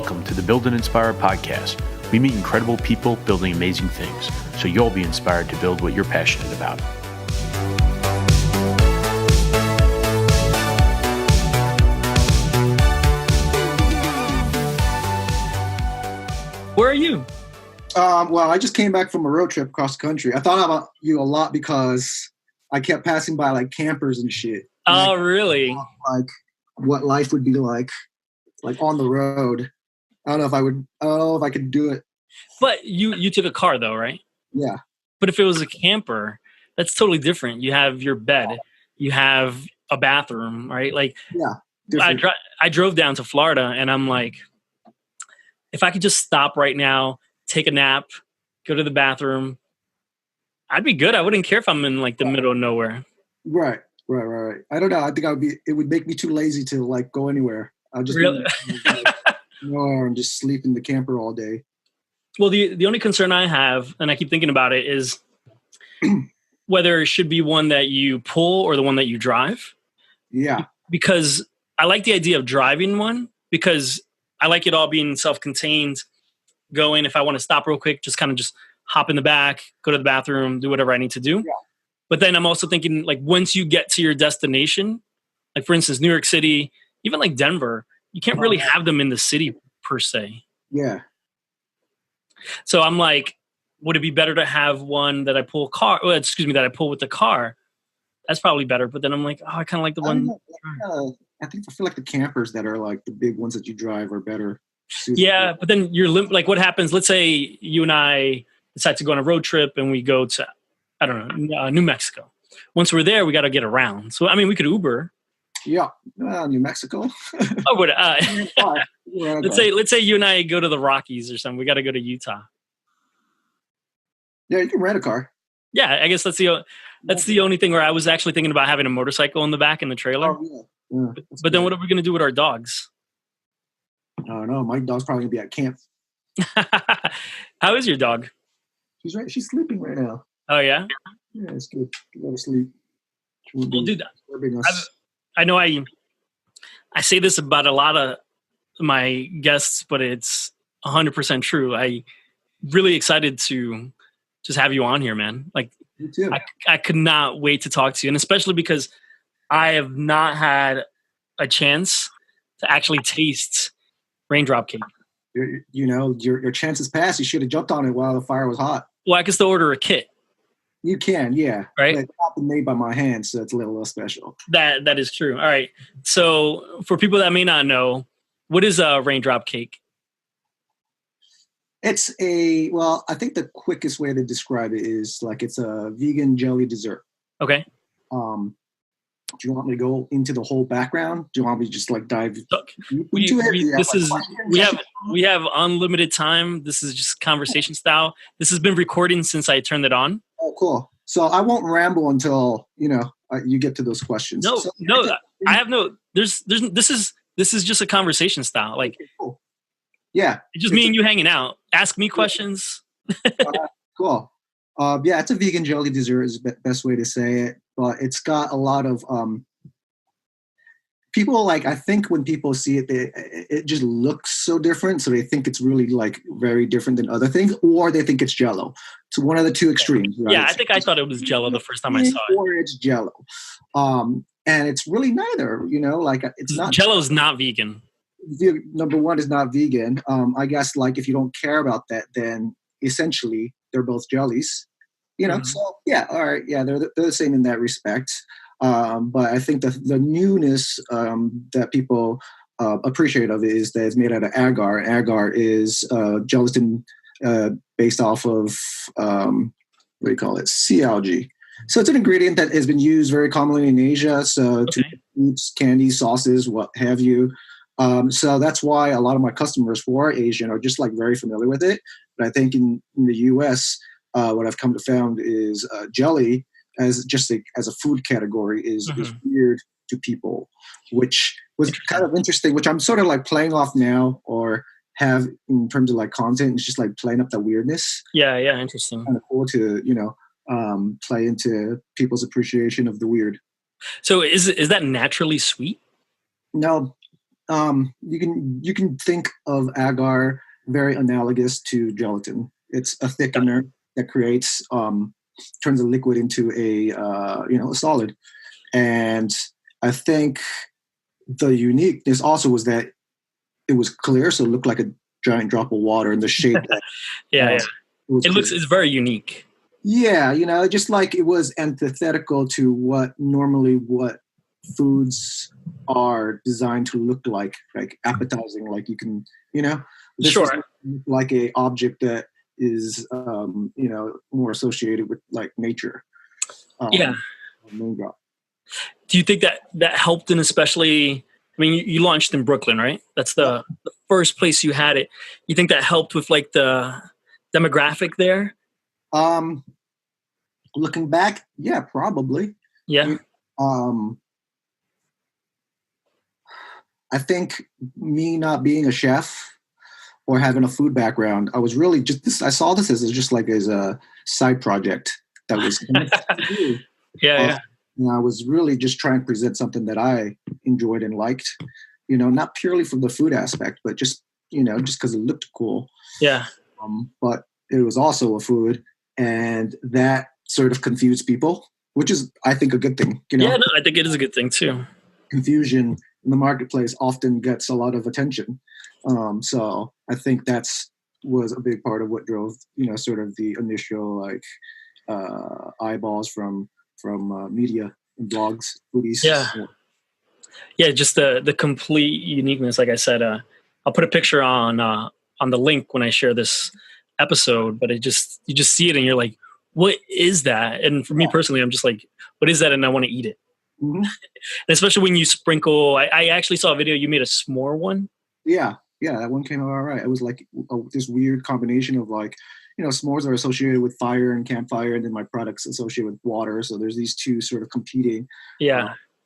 Welcome to the Build and Inspire podcast. We meet incredible people building amazing things, so you'll be inspired to build what you're passionate about. Where are you? Well, I just came back from a road trip across the country. I thought about you a lot because I kept passing by like campers and shit. Oh, really? Like what life would be like on the road. I don't know if I could do it. But you took a car though, right? Yeah. But if it was a camper, that's totally different. You have your bed, you have a bathroom, right? Like, yeah. I drove down to Florida and I'm like, if I could just stop right now, take a nap, go to the bathroom, I'd be good. I wouldn't care if I'm in like the middle of nowhere. Right. I don't know. I think it would make me too lazy to like go anywhere. I'll just Really? and just sleep in the camper all day. Well, the only concern I have, and I keep thinking about it, is whether it should be one that you pull or the one that you drive. Yeah. Because I like the idea of driving one because I like it all being self-contained. Going, if I want to stop real quick, just kind of just hop in the back, go to the bathroom, do whatever I need to do. Yeah. But then I'm also thinking, like, once you get to your destination, like for instance, New York City, even like Denver, you can't really have them in the city per se. Yeah. So I'm like, would it be better to have one that I pull that I pull with the car? That's probably better. But then I'm like, I kind of like the one. I feel like the campers that are like the big ones that you drive are better. Yeah, but then you're like, what happens? Let's say you and I decide to go on a road trip and we go to, I don't know, New Mexico. Once we're there, we got to get around. So, I mean, we could Uber. Yeah, New Mexico. Oh, but let's say you and I go to the Rockies or something. We got to go to Utah. Yeah, you can rent a car. Yeah, I guess that's the only thing where I was actually thinking about having a motorcycle in the back in the trailer. Oh, yeah. But then what are we going to do with our dogs? I don't know. My dog's probably gonna be at camp. How is your dog? She's sleeping right now. Oh yeah. Yeah, it's good. Let her sleep. Well, dude, I know I say this about a lot of my guests, but it's 100% true. I really excited to just have you on here, man. Like, me too. I could not wait to talk to you, and especially because I have not had a chance to actually taste Raindrop Cake. Your chances passed. You should have jumped on it while the fire was hot. Well, I can still order a kit. You can, yeah. Right? But it's not been made by my hands, so it's a little less special. That is true. All right. So for people that may not know, what is a Raindrop Cake? It's I think the quickest way to describe it is like it's a vegan jelly dessert. Okay. Do you want me to go into the whole background? Do you want me to just like dive into it? We have unlimited time. This is just conversation style. This has been recording since I turned it on. Oh, cool. So I won't ramble until you get to those questions. I have no. This is just a conversation style. Like, okay, cool. Yeah, it's just me and you hanging out. Ask me questions. Cool. It's a vegan jelly dessert is the best way to say it. But it's got a lot of people like. I think when people see it, it just looks so different, so they think it's really like very different than other things, or they think it's Jell-O. So one of the two extremes. Right? Yeah, I think I thought it was Jell-O the first time I saw it. Or it's Jell-O, and it's really neither. Like it's not. Jell-O's not vegan. Number one is not vegan. I guess like if you don't care about that, then essentially they're both jellies. So yeah, all right, yeah, they're the same in that respect. But I think the newness that people appreciate of it is that it's made out of agar. Agar is gelatin based off of sea algae. So it's an ingredient that has been used very commonly in Asia. So to foods, candies, sauces, what have you. So that's why a lot of my customers who are Asian are just like very familiar with it. But I think in the U.S. What I've come to found is jelly as a food category is weird to people, which was kind of interesting, which I'm sort of like playing off now or have in terms of like content. It's just like playing up the weirdness. Yeah, interesting. Kind of cool to, play into people's appreciation of the weird. So is that naturally sweet? No, You can think of agar very analogous to gelatin. It's a thickener that creates turns a liquid into a a solid. And I think the uniqueness also was that it was clear, so it looked like a giant drop of water in the shape. It's very unique. Yeah, just like it was antithetical to what foods are designed to look like appetizing, like you can, this Sure. like a object that is, more associated with like nature. Raindrop. Do you think that helped in especially, I mean, you launched in Brooklyn, right? That's the first place you had it. You think that helped with like the demographic there? Looking back, yeah, probably. Yeah. I think me not being a chef or having a food background, I was really I saw this as a side project that was yeah. I was really just trying to present something that I enjoyed and liked, not purely from the food aspect, but just because it looked cool. Yeah. But it was also a food, and that sort of confused people, which is, I think, a good thing. Yeah, no, I think it is a good thing too. Confusion in the marketplace often gets a lot of attention. So I think was a big part of what drove, sort of the initial eyeballs from media and blogs, foodies. Yeah, just the complete uniqueness. Like I said, I'll put a picture on the link when I share this episode, but you just see it and you're like, what is that? And for me personally, I'm just like, what is that? And I want to eat it. Mm-hmm. And especially when you sprinkle, I actually saw a video, you made a s'more one. Yeah, that one came out all right. It was like this weird combination of like, s'mores are associated with fire and campfire, and then my product's associated with water. So there's these two sort of competing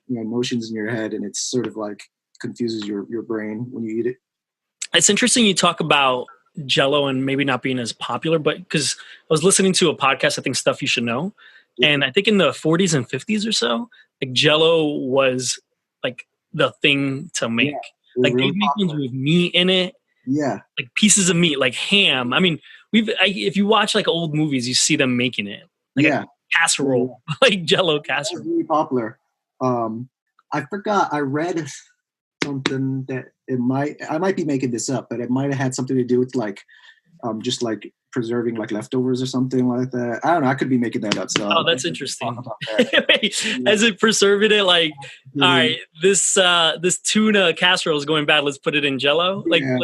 emotions in your head, and it's sort of like confuses your brain when you eat it. It's interesting you talk about Jell-O and maybe not being as popular, but because I was listening to a podcast, I think Stuff You Should Know. Yeah. And I think in the 40s and 50s or so, like Jell-O was like the thing to make. Yeah, like really they make ones with meat in it. Yeah. Like pieces of meat, like ham. I mean, if you watch like old movies, you see them making it. Like a casserole, like Jell-O casserole. That's really popular. I forgot, I read something that I might be making this up, but it might have had something to do with like just like preserving like leftovers or something like that. I don't know. I could be making that up. So that's interesting. As it preserving it, like, all right, this tuna casserole is going bad. Let's put it in Jell-O. Like, I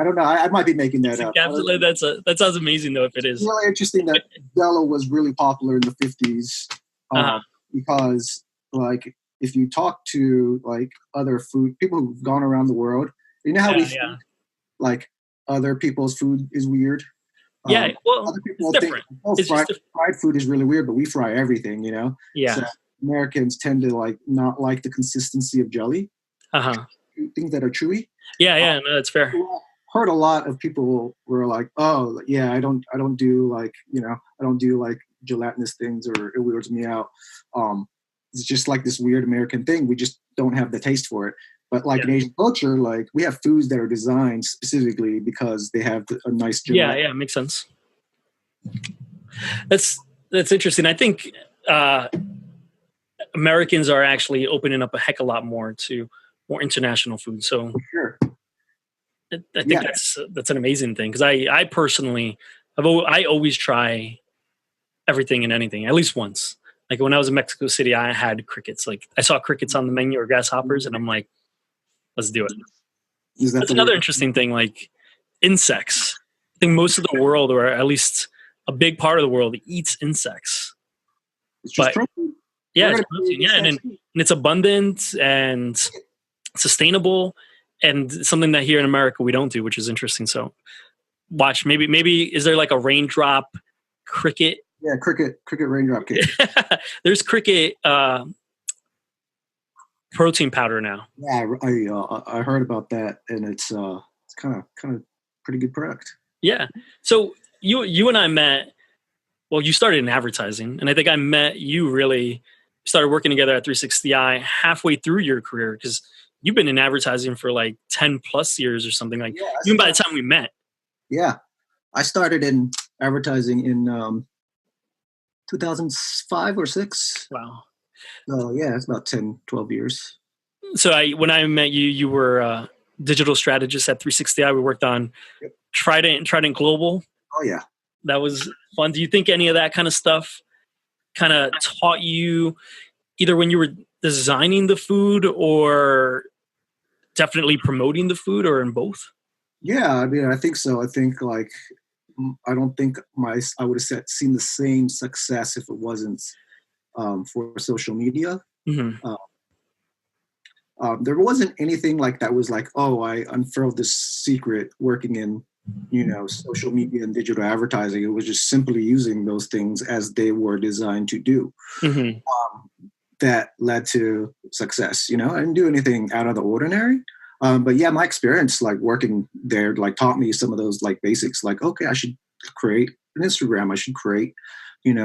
don't know. I might be making that up. That sounds amazing though. If it is, it's really interesting that Jell-O was really popular in the 50s because like if you talk to like other food people who've gone around the world, how we think, like other people's food is weird. Well, other people it's think, different. Fried food is really weird, but we fry everything, Yeah. So Americans tend to like not like the consistency of jelly. Things that are chewy. Yeah, no, that's fair. Heard a lot of people were like, oh yeah, I don't do like, I don't do like gelatinous things, or it weirds me out. It's just like this weird American thing. We just don't have the taste for it. But like in Asian culture, like we have foods that are designed specifically because they have a nice gelatin. Yeah, makes sense. That's interesting. I think Americans are actually opening up a heck of a lot more to more international food. So for sure. I think that's an amazing thing, because I personally I always try everything and anything at least once. Like when I was in Mexico City, I had crickets. Like I saw crickets on the menu or grasshoppers, and I'm like, let's do it. That's another interesting thing. Like insects. I think most of the world, or at least a big part of the world, eats insects. It's just protein. Yeah, it's protein. Yeah, and it's abundant and sustainable, and something that here in America we don't do, which is interesting. So watch, maybe is there like a raindrop cricket? Yeah, cricket raindrop cake. There's cricket protein powder now. Yeah, I heard about that, and it's kind of pretty good product. Yeah. So you and I met. Well, you started in advertising, and I think I met you really started working together at 360i halfway through your career, because you've been in advertising for like 10 plus years or something, like Yeah, even by the time we met. Yeah. I started in advertising in 2005 or 6. Wow. So yeah, it's about 10, 12 years. So when I met you, you were a digital strategist at 360i. We worked on Trident Global. Oh yeah. That was fun. Do you think any of that kind of stuff kind of taught you either when you were designing the food or definitely promoting the food, or in both? Yeah, I mean, I think so. I think like I don't think I would have seen the same success if it wasn't for social media. Mm-hmm. There wasn't anything like that was like, oh, I unfurled this secret working in, social media and digital advertising. It was just simply using those things as they were designed to do. Mm-hmm. That led to success. I didn't do anything out of the ordinary. But yeah, my experience like working there like taught me some of those like basics. Like, okay, I should create an Instagram. I should create, get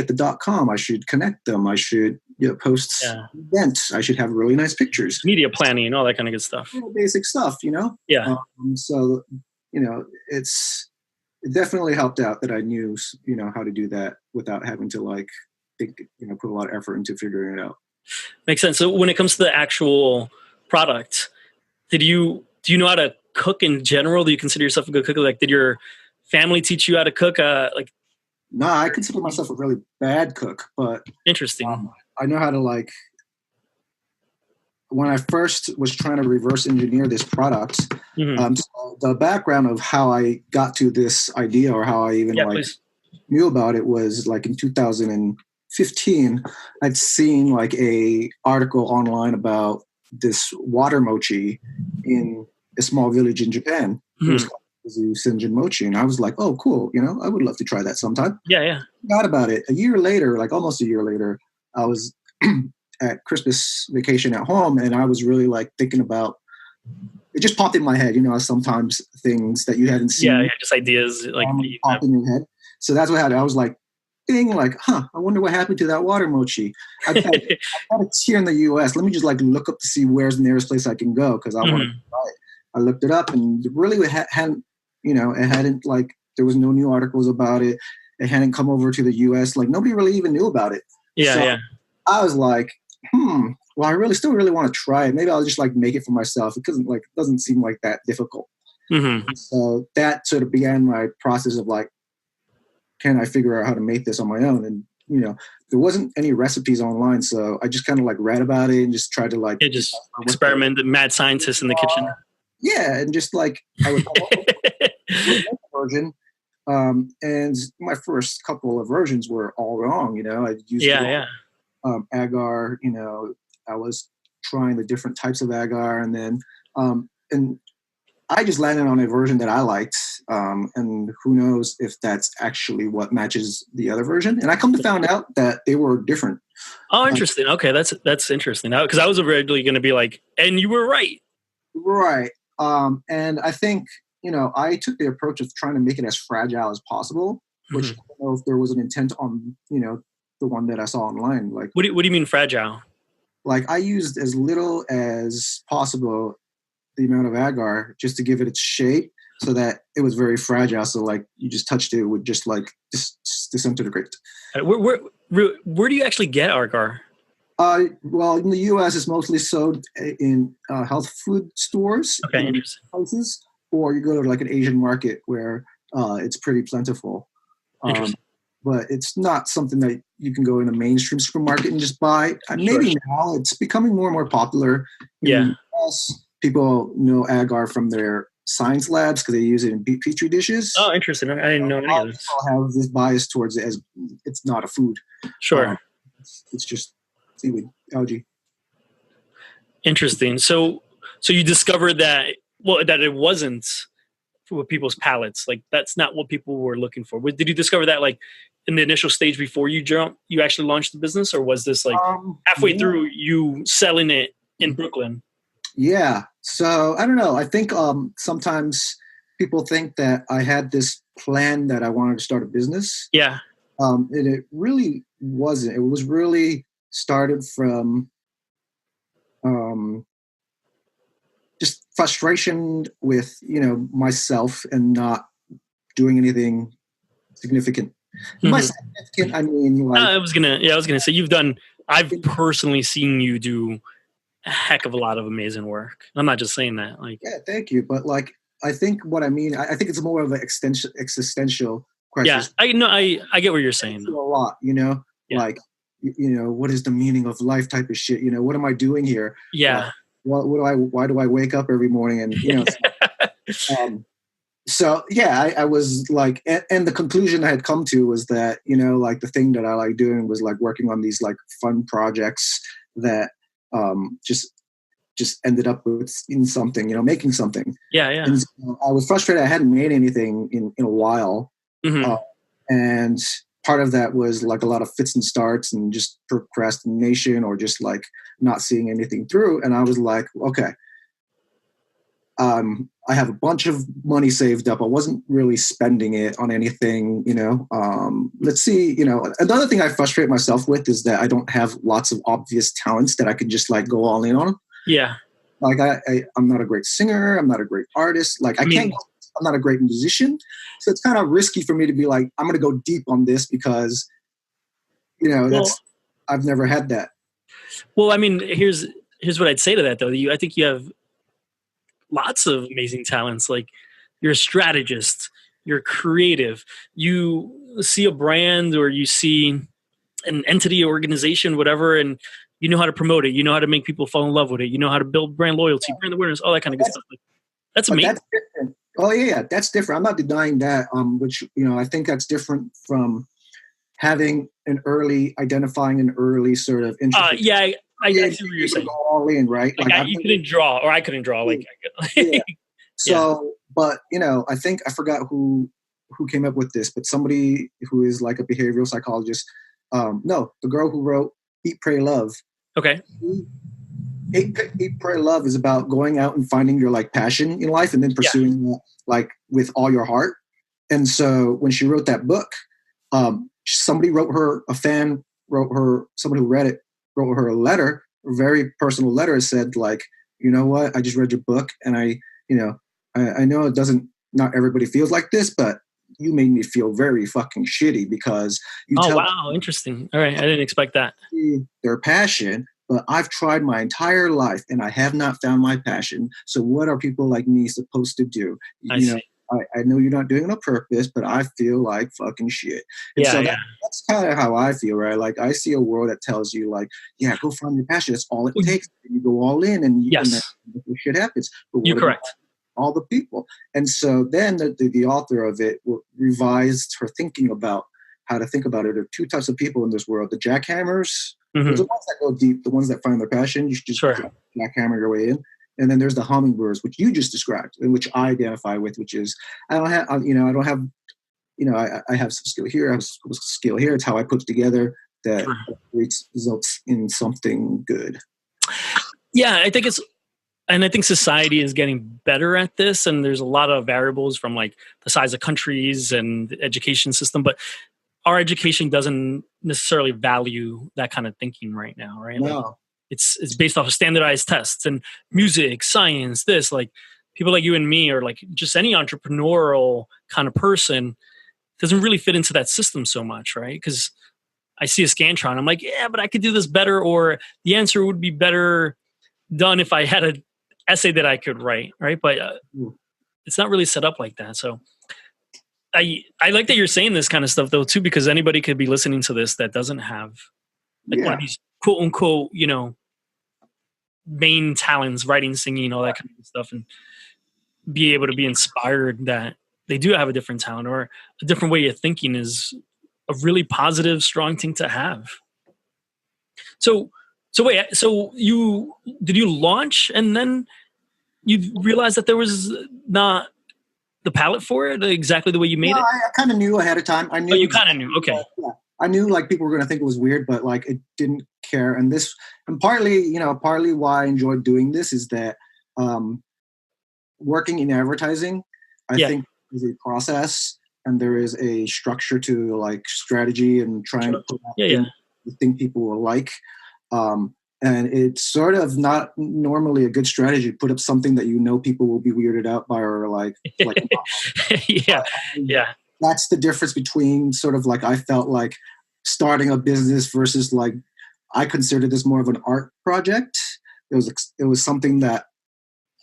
the .com. I should connect them. I should post events. I should have really nice pictures. Media planning and all that kind of good stuff. Basic stuff, Yeah. So it definitely helped out that I knew how to do that without having to like think, put a lot of effort into figuring it out. Makes sense. So when it comes to the actual product, do you know how to cook in general? Do you consider yourself a good cook? Like, did your family teach you how to cook? No, I consider myself a really bad cook, but interesting. I know how to like. When I first was trying to reverse engineer this product, the background of how I got to this idea or how I even knew about it was like in 2015, I'd seen like a article online about this water mochi in a small village in Japan. It was called Senjin Mochi. And I was like, oh, cool. I would love to try that sometime. Yeah. Forgot about it. A year later, like almost a year later, I was at Christmas vacation at home. And I was really like thinking about, it just popped in my head, sometimes things that you hadn't seen. Yeah, just ideas like pop in your head. So that's what happened. I was like, like, I wonder what happened to that water mochi. I've had it here in the U.S. Let me just like look up to see where's the nearest place I can go because I want to try it. I looked it up and really it hadn't, it hadn't like, there was no new articles about it. It hadn't come over to the U.S. Like nobody really even knew about it. Yeah. I was like, well, I still really want to try it. Maybe I'll just like make it for myself. It doesn't seem like that difficult. Mm-hmm. So that sort of began my process of like, can I figure out how to make this on my own? And, there wasn't any recipes online. So I just kind of like read about it and just tried to like. Just experiment, the mad scientist in the kitchen. Yeah. And just like, I would make a version. And my first couple of versions were all wrong. I used agar, I was trying the different types of agar and then, and I just landed on a version that I liked, and who knows if that's actually what matches the other version. And I come to find out that they were different. Oh, interesting. Okay, that's interesting. Because I was originally going to be like, and you were right. Right. And I think, I took the approach of trying to make it as fragile as possible, which I don't know if there was an intent on, the one that I saw online. Like, what do you mean fragile? Like I used as little as possible the amount of agar just to give it its shape so that it was very fragile. So like you just touched it, would just like disintegrate. Where do you actually get agar? Well, in the U.S., it's mostly sold in health food stores, places, or you go to like an Asian market where it's pretty plentiful. But it's not something that you can go in a mainstream supermarket and just buy. Maybe now it's becoming more and more popular. In the US, people know agar from their science labs because they use it in petri dishes. Oh, interesting. I didn't know any of this. People have this bias towards it as it's not a food. Sure. It's just seaweed, algae. Interesting. So you discovered that it wasn't for people's palates. Like that's not what people were looking for. Did you discover that like in the initial stage before you actually launched the business, or was this like halfway through you selling it in Brooklyn? Yeah. So I don't know. I think sometimes people think that I had this plan that I wanted to start a business. Yeah. And it really wasn't. It was really started from frustration with, myself and not doing anything significant. By significant, I mean, like, I was gonna say I've personally seen you do a heck of a lot of amazing work. I'm not just saying that. Like, yeah, thank you. But like, I think what I mean, I think it's more of an existential question. Yeah, I get what you're saying. A lot, like, what is the meaning of life type of shit? What am I doing here? Yeah. Why do I wake up every morning? And, so yeah, I was like, and the conclusion I had come to was that, like the thing that I like doing was like working on these like fun projects that just ended up in something, making something. Yeah. And so I was frustrated. I hadn't made anything in a while. And part of that was like a lot of fits and starts and just procrastination or just like not seeing anything through. And I was like, okay, I have a bunch of money saved up. I wasn't really spending it on anything, let's see, another thing I frustrate myself with is that I don't have lots of obvious talents that I could just like go all in on. Yeah. Like I'm not a great singer. I'm not a great artist. Like I'm not a great musician. So it's kind of risky for me to be like, I'm going to go deep on this because, I've never had that. Well, I mean, here's what I'd say to that though. I think you have lots of amazing talents. Like you're a strategist, you're creative, you see a brand or you see an entity, organization, whatever, and you know how to promote it. You know how to make people fall in love with it. You know how to build brand loyalty, brand awareness, all that kind of good stuff. That's amazing. That's different. Oh yeah, that's different. I'm not denying that. Which I think that's different from having identifying an early sort of interest. Yeah, I see what you're saying. All in, right? Like you couldn't draw, or I couldn't draw. Like, yeah. So, but I think I forgot who came up with this, but somebody who is like a behavioral psychologist. No, the girl who wrote Eat, Pray, Love. Okay. Eat, Pray, Love is about going out and finding your like passion in life and then pursuing it like with all your heart. And so when she wrote that book, somebody somebody who read it wrote her a letter, a very personal letter, said like, you know what, I just read your book and I know not everybody feels like this, but you made me feel very fucking shitty because you tell wow, interesting. All right, I didn't expect that. Their passion, but I've tried my entire life and I have not found my passion. So what are people like me supposed to do? I know you're not doing it on purpose, but I feel like fucking shit. And that's kind of how I feel, right? Like I see a world that tells you like, yeah, go find your passion. That's all it takes. You go all in and then shit happens. But you're correct. All the people. And so then the author of it revised her thinking about how to think about it. There are two types of people in this world. The jackhammers, the ones that go deep, the ones that find their passion, you should just jackhammer your way in. And then there's the hummingbirds, which you just described, and which I identify with, which is I have some skill here, I have some skill here. It's how I put it together that results in something good. Yeah, I think society is getting better at this, and there's a lot of variables from like the size of countries and the education system, but our education doesn't necessarily value that kind of thinking right now, right? No. Like, it's based off of standardized tests and music, science, this, like people like you and me, or like just any entrepreneurial kind of person doesn't really fit into that system so much, right? Because I see a Scantron, I'm like, yeah, but I could do this better, or the answer would be better done if I had an essay that I could write, right? But it's not really set up like that. So I like that you're saying this kind of stuff though too, because anybody could be listening to this that doesn't have like one of these quote unquote, main talents, writing, singing, all that kind of stuff, and be able to be inspired that they do have a different talent or a different way of thinking is a really positive, strong thing to have. So wait, so did you launch and then you realized that there was not the palette for it exactly the way you made it? I kind of knew ahead of time. I knew. Oh, you kind of knew. Okay. I knew like people were going to think it was weird, but like it didn't care. And partly why I enjoyed doing this is that working in advertising, I think is a process and there is a structure to like strategy and trying to put out the thing people will like. And it's sort of not normally a good strategy to put up something that people will be weirded out by, or like yeah. That's the difference between sort of like, I felt like starting a business versus like, I consider this more of an art project. It was something that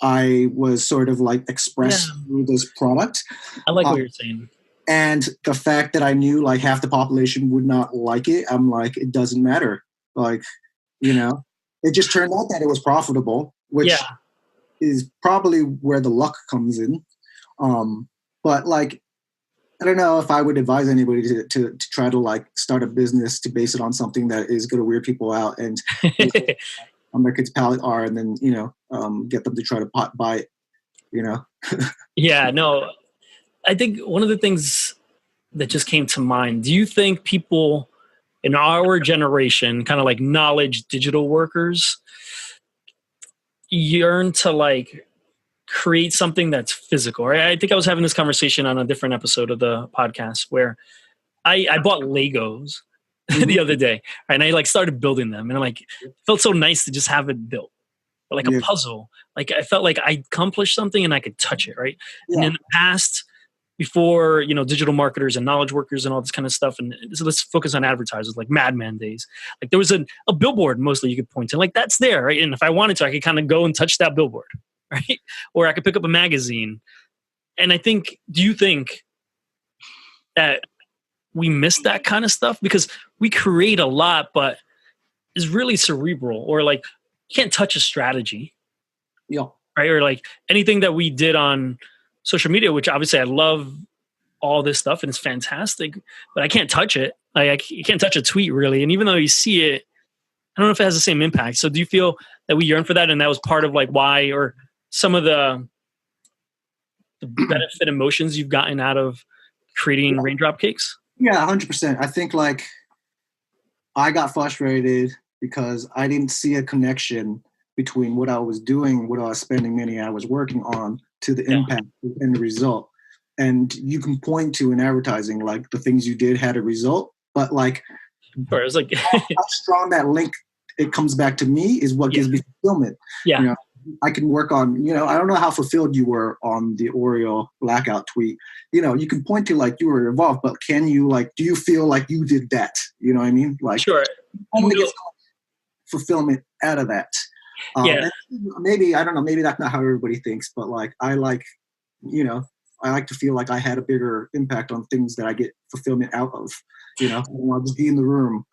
I was sort of like expressed through this product. I like what you're saying. And the fact that I knew like half the population would not like it, I'm like, it doesn't matter. Like, it just turned out that it was profitable, which is probably where the luck comes in. But like, I don't know if I would advise anybody to try to like start a business to base it on something that is going to weird people out and on their kids' palate are, and then, get them to try to buy it, Yeah, no, I think one of the things that just came to mind, do you think people in our generation, kind of like knowledge digital workers, yearn to like create something that's physical? Right? I think I was having this conversation on a different episode of the podcast where I bought Legos the other day, right? And I like started building them, and I'm like, it felt so nice to just have it built, or like a puzzle. Like I felt like I accomplished something and I could touch it, right? Yeah. And in the past, before digital marketers and knowledge workers and all this kind of stuff, and so let's focus on advertisers, like Madman days. Like there was a billboard mostly you could point to, like that's there, right? And if I wanted to, I could kind of go and touch that billboard, right? Or I could pick up a magazine. And do you think that we miss that kind of stuff because we create a lot, but it's really cerebral, or like you can't touch a strategy, right? Or like anything that we did on social media, which obviously I love all this stuff and it's fantastic, but I can't touch it. Like you can't touch a tweet really. And even though you see it, I don't know if it has the same impact. So do you feel that we yearn for that? And that was part of like why, or some of the benefit emotions you've gotten out of creating Raindrop Cakes? Yeah, 100%. I think like I got frustrated because I didn't see a connection between what I was doing, what I was spending many hours working on, to the impact and the result. And you can point to in advertising, like the things you did had a result, but like, sure, it was like how strong that link it comes back to me is what gives me fulfillment. Yeah. I can work on, I don't know how fulfilled you were on the Oreo blackout tweet. You can point to like you were involved, but can you like, do you feel like you did that? You know what I mean? Like, sure. Only get fulfillment out of that. Maybe, I don't know, maybe that's not how everybody thinks, but like, I like to feel like I had a bigger impact on things that I get fulfillment out of, I'll just be in the room,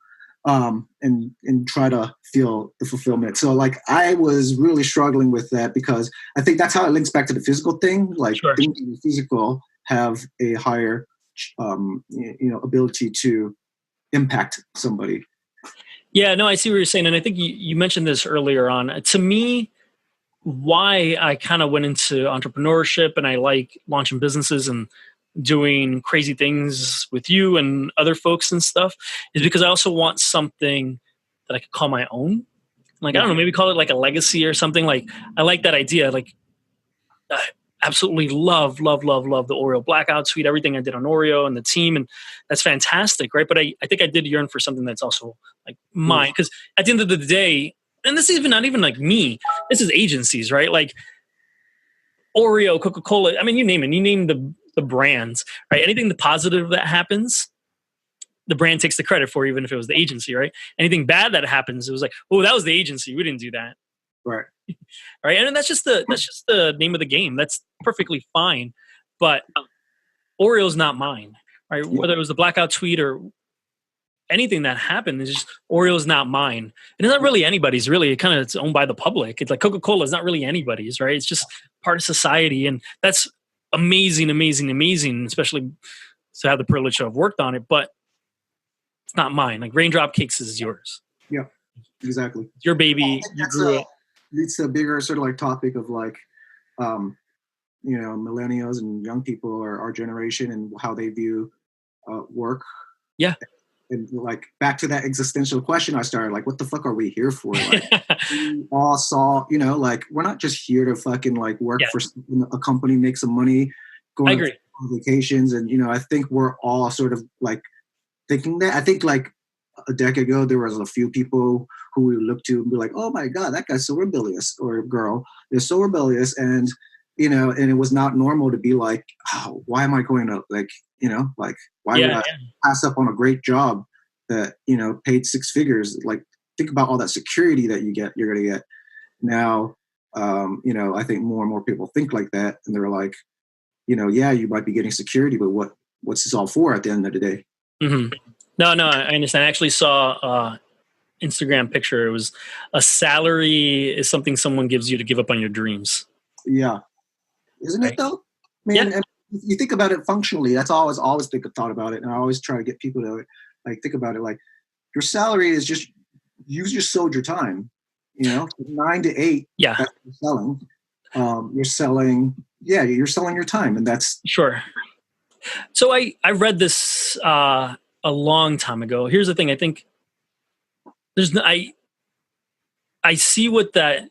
and try to feel the fulfillment. So like, I was really struggling with that because I think that's how it links back to the physical thing. Like things in the physical have a higher, ability to impact somebody. Yeah, no, I see what you're saying. And I think you mentioned this earlier on. To me, why I kind of went into entrepreneurship and I like launching businesses and doing crazy things with you and other folks and stuff is because I also want something that I could call my own. Like, I don't know, maybe call it like a legacy or something. Like, I like that idea. Like, I absolutely love the Oreo blackout suite, everything I did on Oreo and the team. And that's fantastic, right? But I think I did yearn for something that's also like mine. Because at the end of the day, and this is not even like me, this is agencies, right? Like Oreo, Coca-Cola, I mean, you name it. You name the brands, right? Anything the positive that happens, the brand takes the credit for, even if it was the agency, right? Anything bad that happens, it was like, oh, that was the agency. We didn't do that. Right. Right. And that's just the name of the game. That's perfectly fine. But Oreo's not mine, right? Yeah. Whether it was the blackout tweet or anything that happened, it's just Oreo's not mine. And it's not really anybody's, really. It's owned by the public. It's like Coca-Cola is not really anybody's, right? It's just part of society. And that's amazing, especially to have the privilege to have worked on it. But it's not mine. Like Raindrop Cakes is yours. Yeah, exactly. It's your baby. You grew it. It's a bigger sort of like topic of like, millennials and young people, or our generation, and how they view work. Yeah. And like back to that existential question I started, like, what the fuck are we here for? Like, we all saw, like, we're not just here to fucking like work for a company, make some money, go on vacations. And, I think we're all sort of like thinking that. I think like a decade ago, there was a few people who we look to and be like, oh my God, that guy's so rebellious, or girl is so rebellious. And, and it was not normal to be like, oh, why am I going to why would I pass up on a great job that, paid six figures? Like, think about all that security that you're going to get. Now, I think more and more people think like that, and they're like, you might be getting security, but what's this all for at the end of the day? Mm-hmm. No, I understand. I actually saw Instagram picture. It was a salary is something someone gives you to give up on your dreams. Yeah. Isn't it though? Man, yeah. If you think about it functionally, that's always thought about it. And I always try to get people to think about it. Like, your salary is just, you just sold your time, 9 to 8. Yeah. That's what you're selling. You're selling your time, and that's sure. So I read this a long time ago. Here's the thing. I think I see what that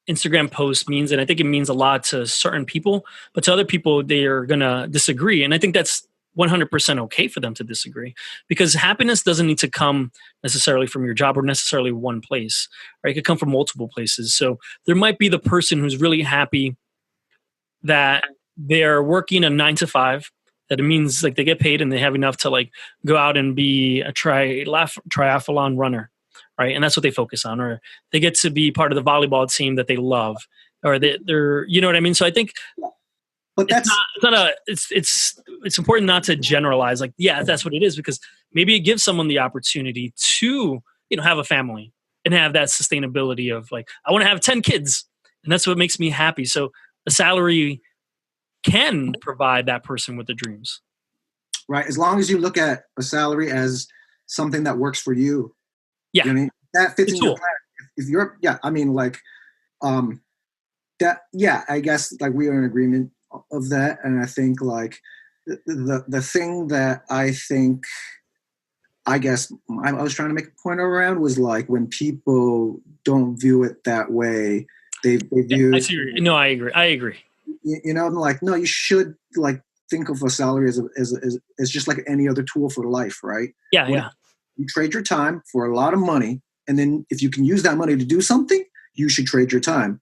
Instagram post means, and I think it means a lot to certain people, but to other people, they are going to disagree. And I think that's 100% okay for them to disagree, because happiness doesn't need to come necessarily from your job or necessarily one place, right? It could come from multiple places. So there might be the person who's really happy that they're working a 9 to 5, that it means like they get paid and they have enough to like go out and be a triathlon runner, right? And that's what they focus on. Or they get to be part of the volleyball team that they love, or they're you know what I mean? So I think, but it's important not to generalize like, yeah, that's what it is, because maybe it gives someone the opportunity to, have a family and have that sustainability of like, I want to have 10 kids and that's what makes me happy. So a salary can provide that person with the dreams. Right. As long as you look at a salary as something that works for you. Yeah. You know what I mean? That fits in your plan. If you're, I guess like we are in agreement of that. And I think like the thing that I think, I guess I was trying to make a point around was like when people don't view it that way, they view. I agree. Like, no, you should like think of a salary as just like any other tool for life, right? Yeah. You trade your time for a lot of money, and then if you can use that money to do something, you should trade your time.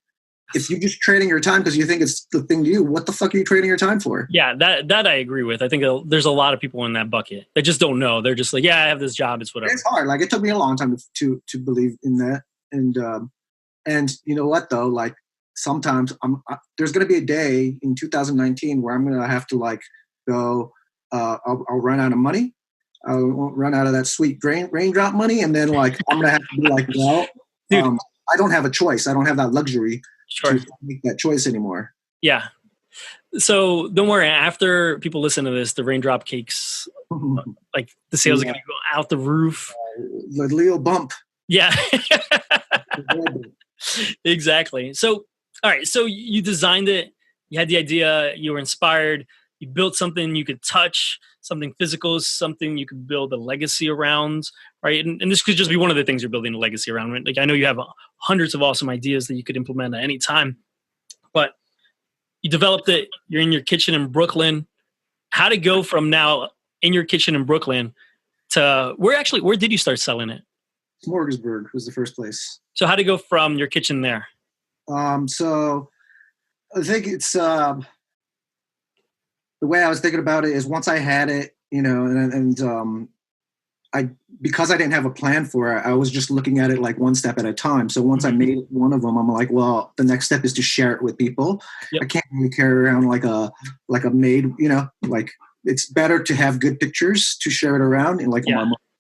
If you're just trading your time because you think it's the thing to do, what the fuck are you trading your time for? Yeah, that I agree with. I think there's a lot of people in that bucket that just don't know. They're just like, yeah, I have this job. It's whatever. It's hard. Like, it took me a long time to believe in that. And you know what though? Like, sometimes there's going to be a day in 2019 where I'm going to have to like go. I'll run out of money. I'll run out of that sweet raindrop money, and then like I'm going to have to be like, well, I don't have a choice. I don't have that luxury to make that choice anymore. Yeah. So don't worry. After people listen to this, the Raindrop Cakes, like the sales are going to go out the roof. The Leo bump. Yeah. Exactly. So, all right. So you designed it. You had the idea. You were inspired. You built something you could touch, something physical, something you could build a legacy around, right? And this could just be one of the things you're building a legacy around. Right? Like, I know you have hundreds of awesome ideas that you could implement at any time, but you developed it. You're in your kitchen in Brooklyn. How to go from now in your kitchen in Brooklyn to where did you start selling it? Smorgasburg was the first place. So how to go from your kitchen there? So I think it's the way I was thinking about it is once I had it, because I didn't have a plan for it, I was just looking at it like one step at a time. So once I made one of them, I'm like, well, the next step is to share it with people. Yep. I can't really carry around like a maid, like it's better to have good pictures to share it around and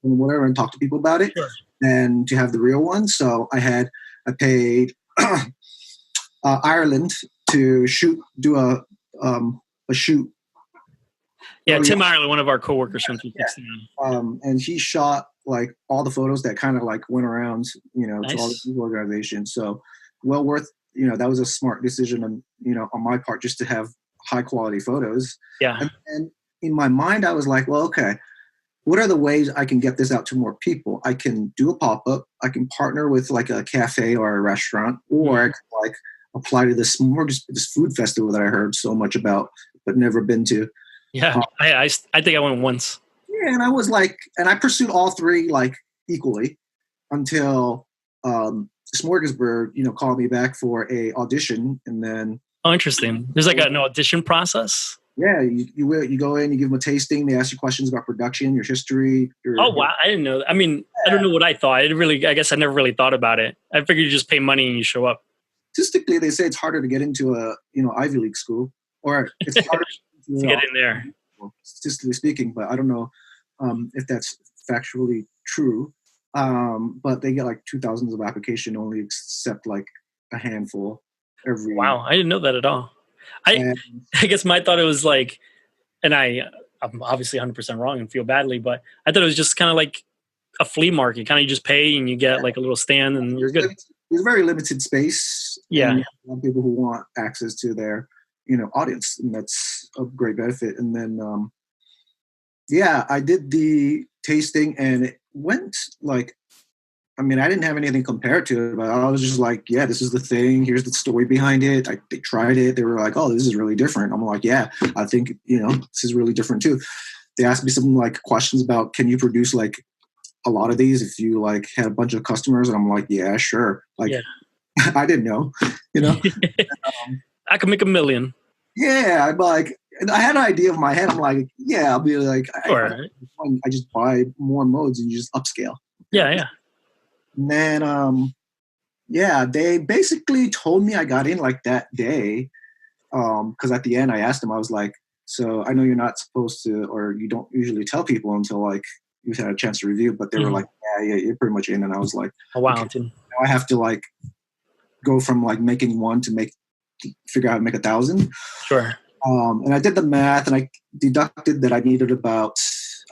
whatever and talk to people about it than to have the real one. So I paid Ireland to do a shoot. Yeah, Tim Ireland, one of our coworkers from 360. And he shot like all the photos that kind of like went around, nice. To all the organizations. So well worth, that was a smart decision on my part just to have high quality photos. Yeah. And in my mind, I was like, well, okay, what are the ways I can get this out to more people? I can do a pop-up. I can partner with like a cafe or a restaurant, or I could like apply to this food festival that I heard so much about, but never been to. Yeah, I think I went once. Yeah, and I was like, and I pursued all three like equally, until Smorgasburg, called me back for a audition, and then. Oh, interesting. There's like an audition process. Yeah, you go in, you give them a tasting. They ask you questions about production, your history. Oh wow, I didn't know. I mean, I don't know what I thought. I guess I never really thought about it. I figured you just pay money and you show up. Statistically, they say it's harder to get into a Ivy League school, or it's harder to get in there. Statistically speaking, but I don't know if that's factually true. But they get like 2,000 of application, only accept like a handful every. Wow, I didn't know that at all. I guess my thought it was like, and I'm obviously 100% wrong and feel badly, but I thought it was just kind of like a flea market. Kind of you just pay and you get like a little stand and you're good. It's very limited space. Yeah. And a lot of people who want access to their, audience, and that's a great benefit. And then, I did the tasting and it went like, I didn't have anything compared to it, but I was just like, yeah, this is the thing. Here's the story behind it. They tried it. They were like, oh, this is really different. I'm like, yeah, I think, this is really different too. They asked me some like questions about, can you produce like a lot of these if you like had a bunch of customers? And I'm like, yeah, sure. Like, I didn't know, I could make $1 million. Yeah. I'm like, and I had an idea in my head. I'm like, yeah, I'll be like, I just buy more modes and you just upscale. Yeah. Yeah. And then, they basically told me I got in like that day. Because at the end I asked them, I was like, so I know you're not supposed to, or you don't usually tell people until like you've had a chance to review, but they were like, yeah, you're pretty much in. And I was like, oh, wow. Okay, now I have to like go from like making one to figure out how to make 1,000. Sure. And I did the math and I deducted that I needed about,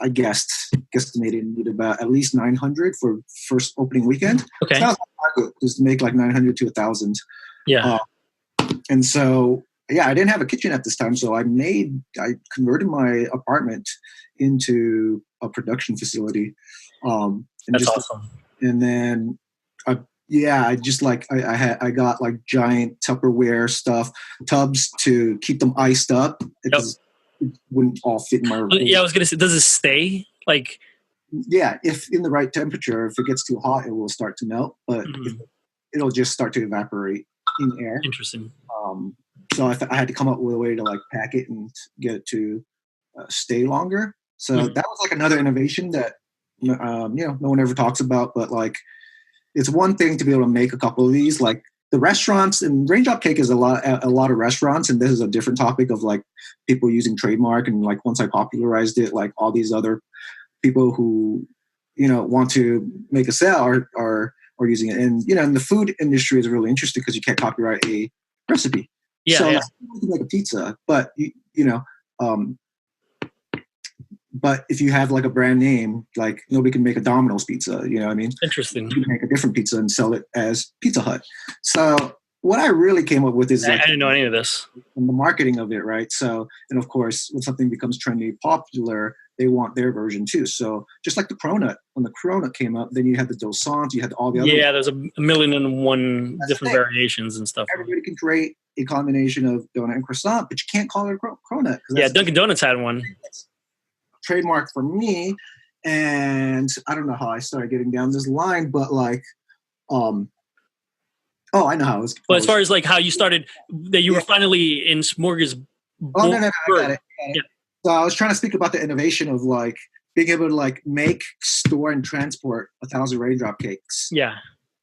I guesstimated needed about at least 900 for first opening weekend. Okay. So that was good, just to make like 900 to 1,000. Yeah. And so, I didn't have a kitchen at this time. So I converted my apartment into a production facility. That's awesome. And then, I just like, I got like giant Tupperware tubs to keep them iced up. It wouldn't all fit in my room. Yeah, I was going to say, does it stay? Like, yeah, if in the right temperature, if it gets too hot, it will start to melt, but it'll just start to evaporate in air. Interesting. So I had to come up with a way to like pack it and get it to stay longer. So that was like another innovation that, no one ever talks about, but like, it's one thing to be able to make a couple of these, like the restaurants, and Raindrop Cake is a lot of restaurants. And this is a different topic of like people using trademark. And like, once I popularized it, like all these other people who, want to make a sale are using it. And, and the food industry is really interesting because you can't copyright a recipe. Yeah. So you can make a pizza, but but if you have like a brand name, like nobody can make a Domino's pizza, you know what I mean? Interesting. You can make a different pizza and sell it as Pizza Hut. So what I really came up with is I didn't know any of this. And the marketing of it, right? So, and of course, when something becomes trendy, popular, they want their version too. So just like the cronut, when the cronut came up, then you had the dosant, you had all the other. Yeah, there's 1,000,001 different variations and stuff. Everybody can create a combination of donut and croissant, but you can't call it a cronut. Yeah, Dunkin' Donuts had one. Trademark for me, and I don't know how I started getting down this line, but like, I know how it was. Well, as far as like how you started, that you were finally in Smorgasburg. Oh no, I got it. Yeah. So I was trying to speak about the innovation of like being able to like make, store, and transport 1,000 Raindrop Cakes. Yeah.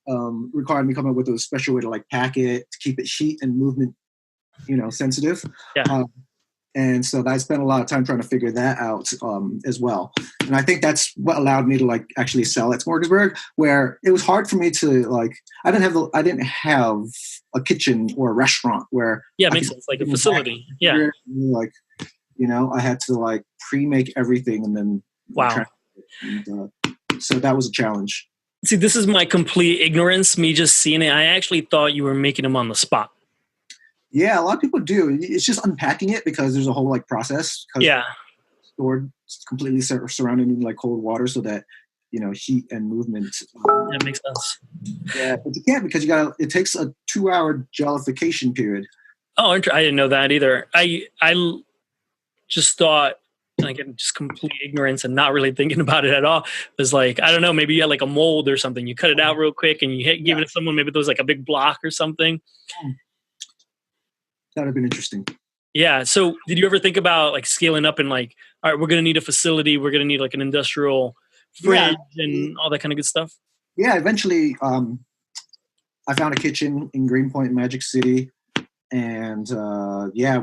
Required me coming up with a special way to like pack it, to keep it heat and movement, sensitive. Yeah. And so I spent a lot of time trying to figure that out as well. And I think that's what allowed me to like actually sell at Smorgasburg, where it was hard for me to like, I didn't have a kitchen or a restaurant where. Yeah, it makes sense. Like a facility. Yeah. Like, I had to like pre-make everything and then. Wow. And, so that was a challenge. See, this is my complete ignorance, me just seeing it. I actually thought you were making them on the spot. Yeah, a lot of people do. It's just unpacking it because there's a whole like process. Yeah. Stored completely surrounded in like cold water so that, heat and movement. That makes sense. Yeah, but you can't because it takes a 2-hour jellification period. Oh, I didn't know that either. I just thought like in just complete ignorance and not really thinking about it at all. It was like, I don't know, maybe you had like a mold or something. You cut it out real quick and you give it to someone. Maybe there was like a big block or something. That would have been interesting. Yeah. So did you ever think about like scaling up and like, all right, we're going to need a facility. We're going to need like an industrial fridge and all that kind of good stuff? Yeah. Eventually, I found a kitchen in Greenpoint, Magic City. And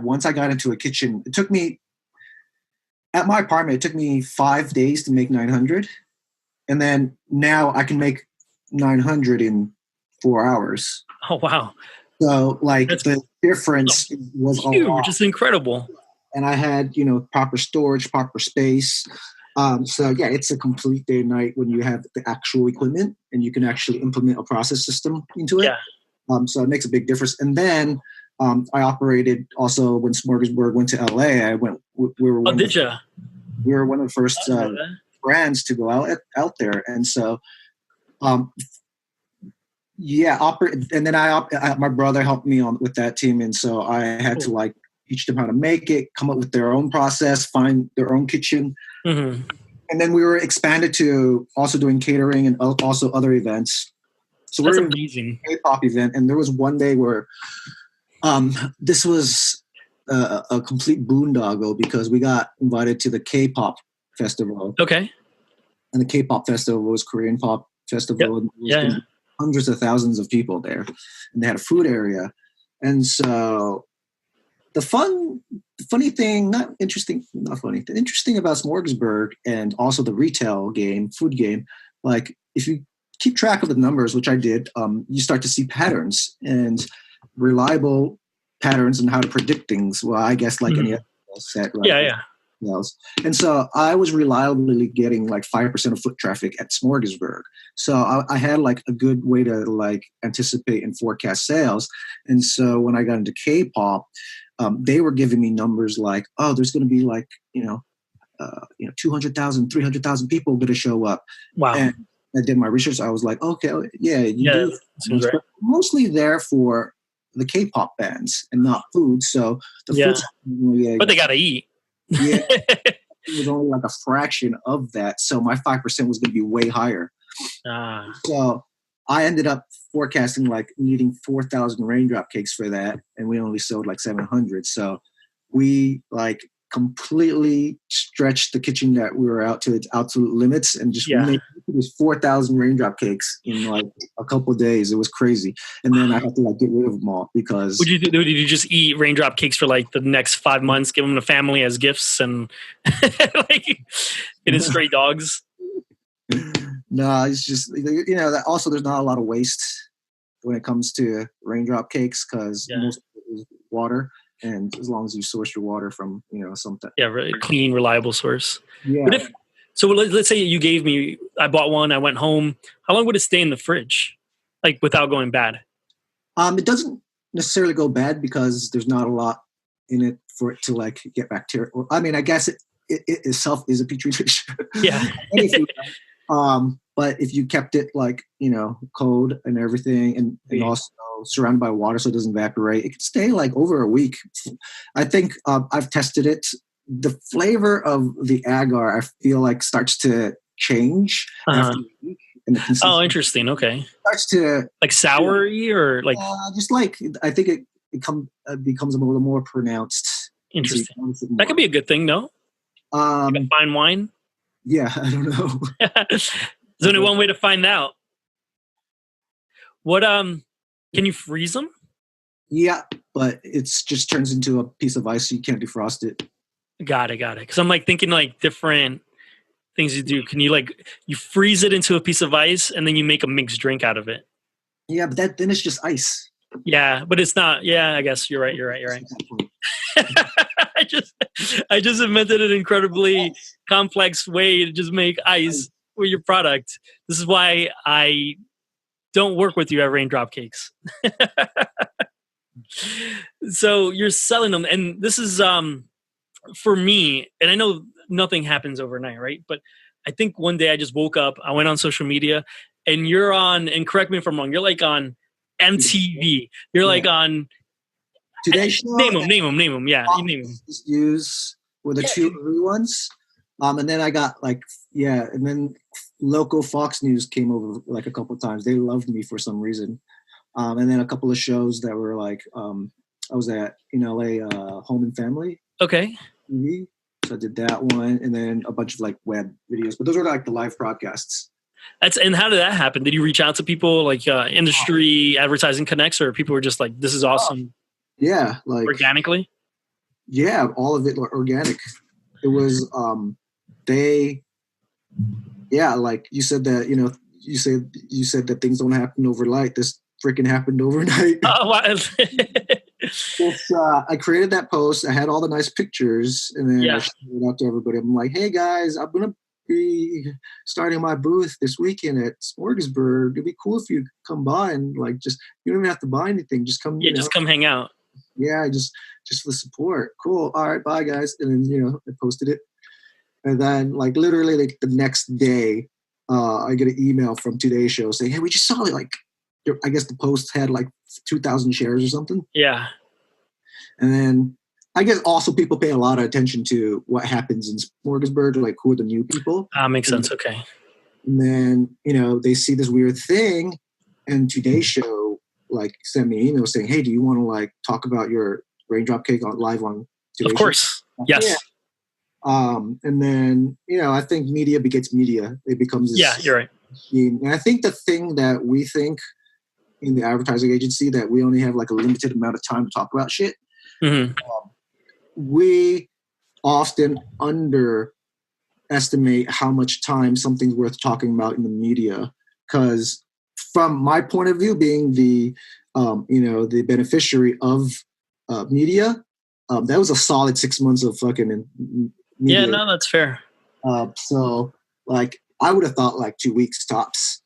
once I got into a kitchen, it took me, at my apartment, it took me 5 days to make 900. And then now I can make 900 in 4 hours. Oh, wow. So like the difference was huge, a lot. Just incredible. And I had, proper storage, proper space. So yeah, it's a complete day and night when you have the actual equipment and you can actually implement a process system into it. Yeah. So it makes a big difference. And then I operated also when Smorgasburg went to LA. We were one of the first brands to go out there. And so, and then my brother helped me with that team. And so I had to like teach them how to make it, come up with their own process, find their own kitchen. Mm-hmm. And then we were expanded to also doing catering and also other events. So that's amazing. A K-pop event. And there was one day where this was a complete boondoggle because we got invited to the K-pop festival. Okay. And the K-pop festival was Korean pop festival. Yep. And hundreds of thousands of people there. And they had a food area. And so the interesting about Smorgasburg and also the retail game, food game, like if you keep track of the numbers, which I did, you start to see patterns and reliable patterns and how to predict things. Well, I guess like any other set, right? Yeah. And so I was reliably getting like 5% of foot traffic at Smorgasburg. So I had like a good way to like anticipate and forecast sales. And so when I got into K-pop, they were giving me numbers like, oh, there's going to be like, 200,000, 300,000 people going to show up. Wow. And I did my research. I was like, okay, do. Right. Mostly there for the K-pop bands and not food. So but they got to eat. Yeah, it was only like a fraction of that. So my 5% was going to be way higher. So I ended up forecasting like needing 4,000 Raindrop Cakes for that. And we only sold like 700. So we like completely stretched the kitchen that we were out to its absolute limits and just made 4,000 Raindrop Cakes in like a couple of days. It was crazy. And then I had to like get rid of them all because... Did you just eat Raindrop Cakes for like the next 5 months, give them to family as gifts and like get in stray dogs? No, it's just, that also there's not a lot of waste when it comes to Raindrop Cakes because most of it is water. And as long as you source your water from, something. Yeah, really clean, reliable source. Yeah. But let's say I bought one, I went home. How long would it stay in the fridge? Like without going bad? It doesn't necessarily go bad because there's not a lot in it for it to like get bacteria. I mean, I guess it itself is a petri dish. Yeah. But if you kept it like, cold and everything and also surrounded by water so it doesn't evaporate, it could stay like over a week. I think I've tested it. The flavor of the agar, I feel like starts to change after a week. And the interesting. Okay. Starts to like soury or like just like I think it becomes a little more pronounced. Interesting. That could be a good thing, no? Like a fine wine. Yeah, I don't know. There's only one way to find out. What can you freeze them? Yeah, but it's just turns into a piece of ice, so you can't defrost it. Got it. Because I'm like thinking like different things you do. Can you like you freeze it into a piece of ice and then you make a mixed drink out of it? Yeah, but then it's just ice. Yeah, but it's not. Yeah, I guess you're right. I just invented an incredibly complex way to just make ice for your product. This is why I don't work with you at Raindrop Cakes. So you're selling them, and this is for me. And I know nothing happens overnight, right? But I think one day I just woke up. I went on social media, and you're on. And correct me if I'm wrong. You're like on MTV. You're like on. Today's Show. Name them. Yeah, you name them. Use were the two early ones. And then I got like, and then local Fox News came over like a couple of times. They loved me for some reason. And then a couple of shows that were like, I was at in LA, Home and Family. Okay. TV. So I did that one, and then a bunch of like web videos. But those were like the live broadcasts. And how did that happen? Did you reach out to people like industry advertising connects, or people were just like, "This is awesome"? Yeah, like organically. Yeah, all of it organic. It was like you said that, you said that things don't happen overnight. This freaking happened overnight. Oh, wow. I created that post. I had all the nice pictures, and then I shared it out to everybody. I'm like, hey guys, I'm gonna be starting my booth this weekend at Smorgasburg. It'd be cool if you come by and like just, you don't even have to buy anything. Just come. Yeah, just come hang out. Yeah, just for the support. Cool. All right, bye guys. And then I posted it, and then like literally like the next day, I get an email from Today's Show saying, hey, we just saw it. Like, I guess the post had like 2,000 shares or something. Yeah. And then I guess also people pay a lot of attention to what happens in Smorgasburg, like who are the new people. Makes sense. Okay. And then, they see this weird thing, and Today's Show like sent me an email saying, hey, do you want to like talk about your Raindrop Cake live on Today's Show? Of course. Yes. Yeah. And then, I think media begets media. It becomes this. Yeah, you're right. Machine. And I think the thing that we think in the advertising agency that we only have like a limited amount of time to talk about shit. Mm-hmm. We often underestimate how much time something's worth talking about in the media. Because from my point of view, being the the beneficiary of media, that was a solid 6 months of fucking media. Yeah, no, that's fair. So like I would have thought like 2 weeks tops.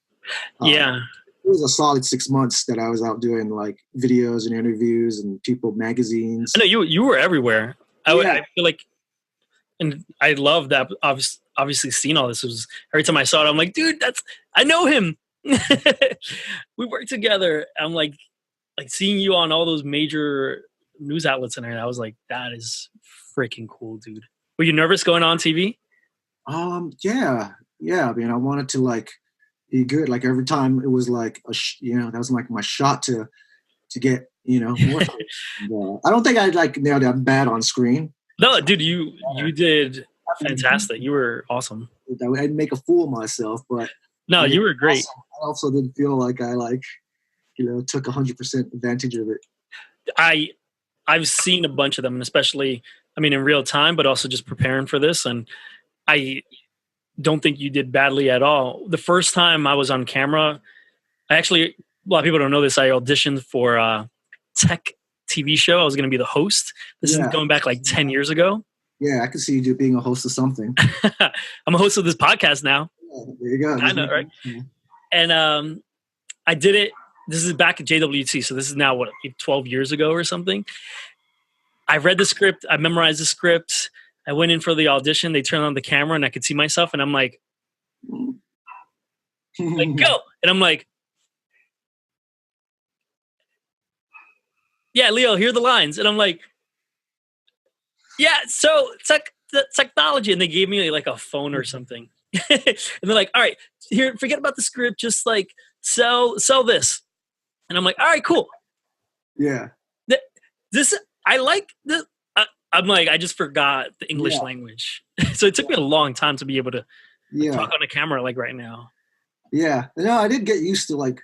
Yeah. It was a solid 6 months that I was out doing like videos and interviews and people magazines. I know you were everywhere. I feel like, and I love that. Obviously, seeing all this, was every time I saw it, I'm like, dude, I know him. We work together. I'm like seeing you on all those major news outlets, and I was like, that is freaking cool, dude. Were you nervous going on TV? Yeah. I mean, I wanted to like be good. Like every time it was like that was like my shot to get more. I don't think I like nailed it bad on screen. No, dude, you did fantastic. You were awesome. I didn't make a fool of myself, but no, you were great. I also didn't feel like I took 100% advantage of it. I've seen a bunch of them, and especially, I mean, in real time, but also just preparing for this, and I don't think you did badly at all. The first time I was on camera, a lot of people don't know this, I auditioned for a tech TV show. I was going to be the host. This is going back like 10 years ago. Yeah, I can see you being a host of something. I'm a host of this podcast now. Yeah, there you go. I know, right? And I did it. This is back at JWT, so this is now, 12 years ago or something. I read the script. I memorized the script. I went in for the audition. They turned on the camera, and I could see myself, and I'm like go. And I'm like, yeah, Leo, here are the lines. And I'm like, yeah, so technology. And they gave me like a phone or something. And they're like, all right, here, forget about the script. Just like sell this. And I'm like, all right, cool. Yeah. I like the, I'm like, I just forgot the English language. So it took me a long time to be able to talk on a camera like right now. Yeah. No, I did get used to like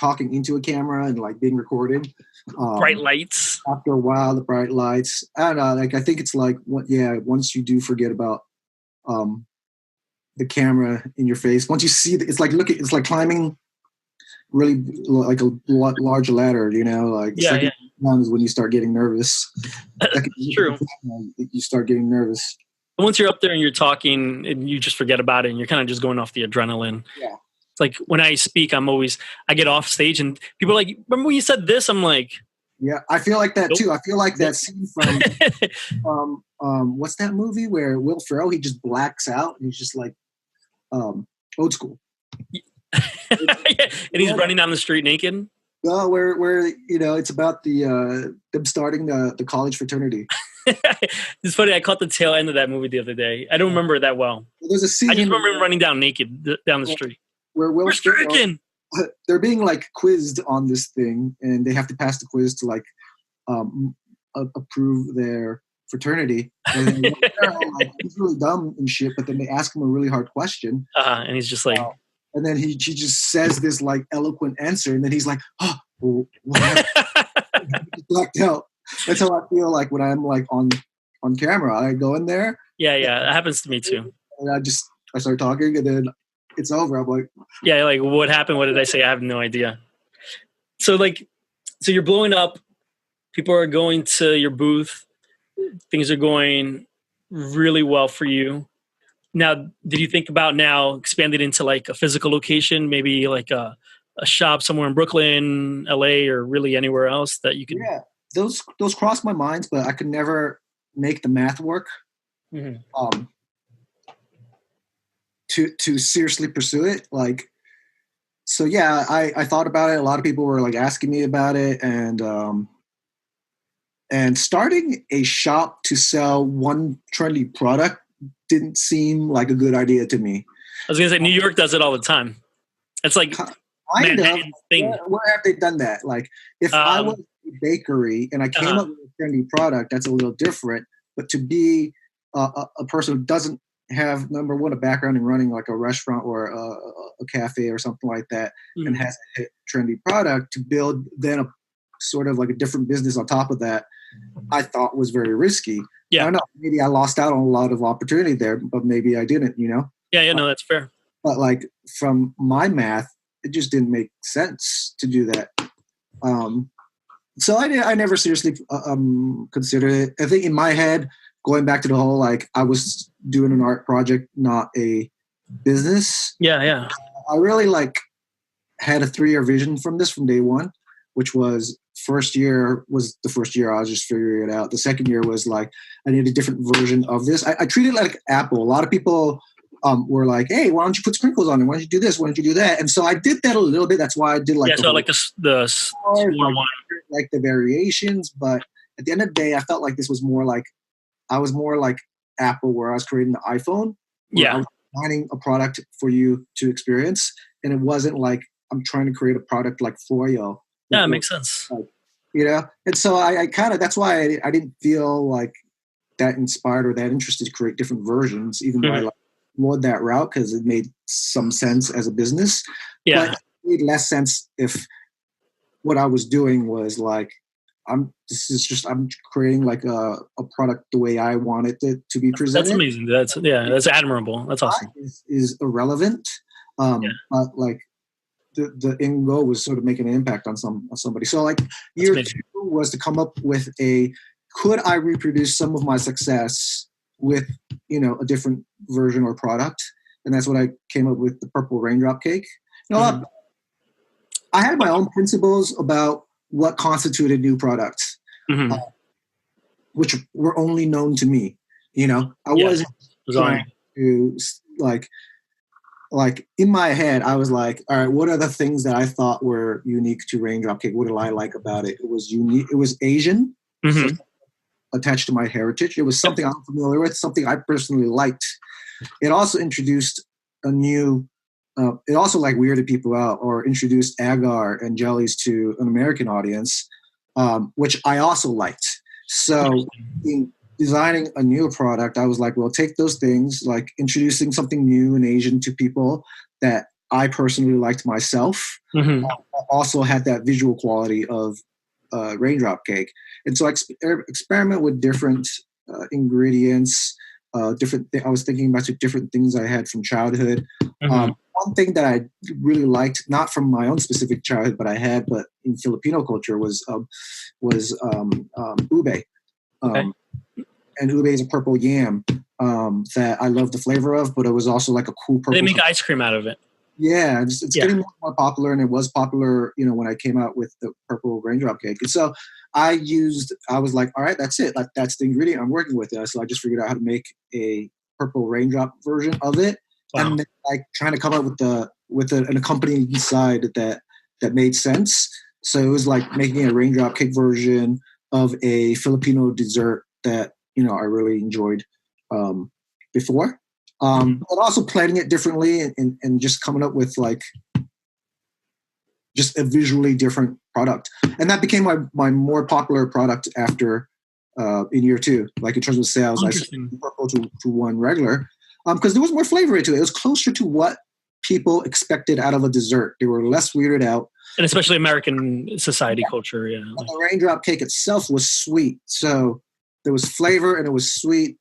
talking into a camera and like being recorded. Bright lights. After a while, the bright lights. I don't know. Like, I think it's like, once you do forget about the camera in your face, once you see it's like, it's like climbing really like a large ladder, like is when you start getting nervous. True. You start getting nervous. Once you're up there and you're talking and you just forget about it and you're kind of just going off the adrenaline. Yeah. It's like when I speak, I get off stage and people are like, remember when you said this? I'm like, yeah, I feel like that too. I feel like that scene from what's that movie where Will Ferrell, he just blacks out and he's just like Old School. And he's running down the street naked. Where it's about the them starting the college fraternity. It's funny. I caught the tail end of that movie the other day. I don't remember it that well. There's a scene. I just remember him running down naked down the street. Where We're stricken. They're being like quizzed on this thing, and they have to pass the quiz to like approve their fraternity. And then, like, he's really dumb and shit, but then they ask him a really hard question. And he's just like, and then he just says this like eloquent answer, and then he's like, "Oh, well, what happened?" Blacked out. That's how I feel like when I'm like on camera. I go in there. Yeah, that happens to me too. And I start talking, and then it's over. I'm like, yeah, like what happened? What did I say? I have no idea. So you're blowing up. People are going to your booth. Things are going really well for you. Now, did you think about now expanding into like a physical location, maybe like a shop somewhere in Brooklyn, LA, or really anywhere else that you could? Yeah, those crossed my minds, but I could never make the math work. Mm-hmm. To seriously pursue it, like, so yeah, I thought about it. A lot of people were like asking me about it, and starting a shop to sell one trendy product didn't seem like a good idea to me. I was gonna say New York does it all the time. It's like Manhattan thing. Where have they done that? Like, if I was a bakery and I came up with a trendy product, that's a little different. But to be a person who doesn't have, number one, a background in running like a restaurant or a cafe or something like that, and has a trendy product, to build then a sort of like a different business on top of that, I thought was very risky. Yeah. I don't know. Maybe I lost out on a lot of opportunity there, but maybe I didn't, you know? Yeah, no, that's fair. But like from my math, it just didn't make sense to do that. So I never seriously considered it. I think in my head, going back to the whole, like, I was doing an art project, not a business. Yeah. I really like had a 3-year vision from day one, which was first year was the first year I was just figuring it out. The second year was like, I need a different version of this. I treated it like Apple. A lot of people were like, hey, why don't you put sprinkles on it? Why don't you do this? Why don't you do that? And so I did that a little bit. That's why I did like like the variations. But at the end of the day, I felt like this was more like, I was more like Apple, where I was creating the iPhone. Yeah. I was designing a product for you to experience. And it wasn't like I'm trying to create a product like Froyo. Yeah, it makes sense. Like, you know? And so I kind of, that's why I didn't feel like that inspired or that interested to create different versions, even though I explored that route because it made some sense as a business. Yeah. But it made less sense if what I was doing was like, I'm creating like a product the way I want it to be presented. That's amazing. That's admirable. That's awesome. Is irrelevant. But like the end goal was sort of making an impact on somebody. So like year 2 was to come up with could I reproduce some of my success with, you know, a different version or product? And that's what I came up with, the purple raindrop cake. You know, I had my own principles about what constituted new products, which were only known to me. You know, I wasn't trying to like in my head, I was like, all right, what are the things that I thought were unique to Raindrop Cake? What did I like about it? It was unique. It was Asian, so attached to my heritage. It was something I'm familiar with, something I personally liked. It also introduced a new, it also like weirded people out or introduced agar and jellies to an American audience, which I also liked. So in designing a new product, I was like, well, take those things, like introducing something new and Asian to people that I personally liked myself. Also had that visual quality of Raindrop Cake. And so I experiment with different ingredients, I was thinking about different things I had from childhood. One thing that I really liked, not from my own specific childhood, but in Filipino culture was ube. And ube is a purple yam that I love the flavor of, but it was also like a cool purple. They make ice cream out of it. Yeah, it's getting more popular, and it was popular, you know, when I came out with the purple raindrop cake. And so I was like, all right, that's it. Like, that's the ingredient I'm working with. So I just figured out how to make a purple raindrop version of it. Wow. And then, like, trying to come up with an accompanying side that made sense. So it was like making a raindrop cake version of a Filipino dessert that I really enjoyed before. But also planning it differently and just coming up with like just a visually different product. And that became my more popular product after in year 2. Like in terms of sales, I switched purple to one regular because there was more flavor into it. It was closer to what people expected out of a dessert. They were less weirded out. And especially American society culture. Yeah. And the Raindrop Cake itself was sweet. So there was flavor and it was sweet.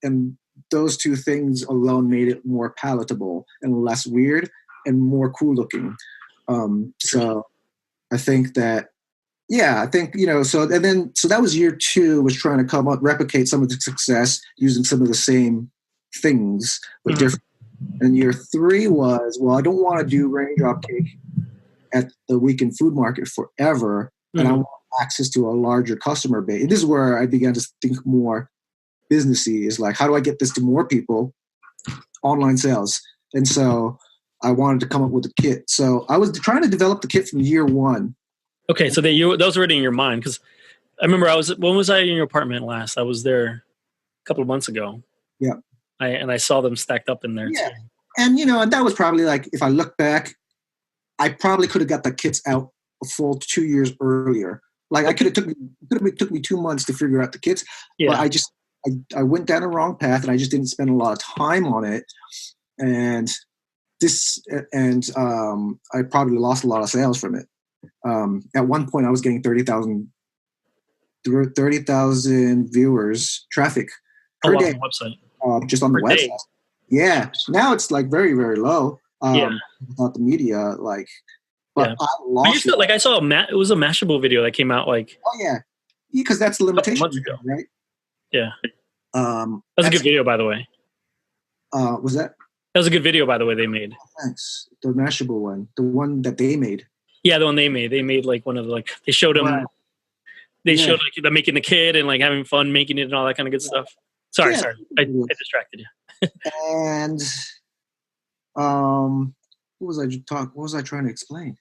And those two things alone made it more palatable and less weird and more cool looking. So I think that, so that was year 2, was trying to replicate some of the success using some of the same things, but different. And year 3 was, I don't want to do Raindrop Cake at the weekend food market forever. And I want access to a larger customer base. And this is where I began to think more businessy, is like, how do I get this to more people? Online sales. And so I wanted to come up with a kit. So I was trying to develop the kit from year 1. Okay, so that was already in your mind, because I remember when was I in your apartment last? I was there a couple of months ago. Yeah. I saw them stacked up in there. Yeah. Too. And and that was probably like, if I look back, I probably could have got the kits out a full 2 years earlier. Like it took me 2 months to figure out the kits. Yeah. But I went down a wrong path and I just didn't spend a lot of time on it. And I probably lost a lot of sales from it. At one point I was getting 30,000 viewers traffic per day on the website. Just on the website. Day. Yeah. Now it's like very, very low. Without the media, like, but I lost. I saw it was a Mashable video that came out like. Oh yeah, because that's the limitation, months ago, right? Yeah. That was a good video, by the way. Was that? That was a good video, by the way. They made. Oh, thanks. The Mashable one, the one that they made. Yeah, the one they made. They made like one of the they showed them. Right. They showed like them making the kid and like having fun making it and all that kind of good stuff. Sorry, I distracted you. And what was I trying to explain?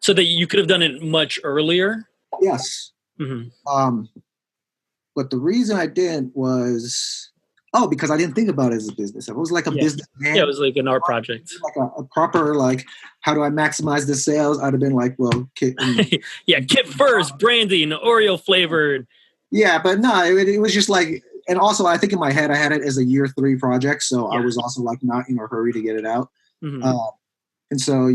So that you could have done it much earlier. Yes. Mm-hmm. But the reason I didn't was because I didn't think about it as a business. It was like a business. Yeah, it was like an art project. Like a proper how do I maximize the sales? I'd have been like, kit. Kit first, branding, Oreo flavored. Yeah, but no, it was just like. And also, I think in my head, I had it as a year 3 project. So I was also like not in a hurry to get it out. Mm-hmm. And so,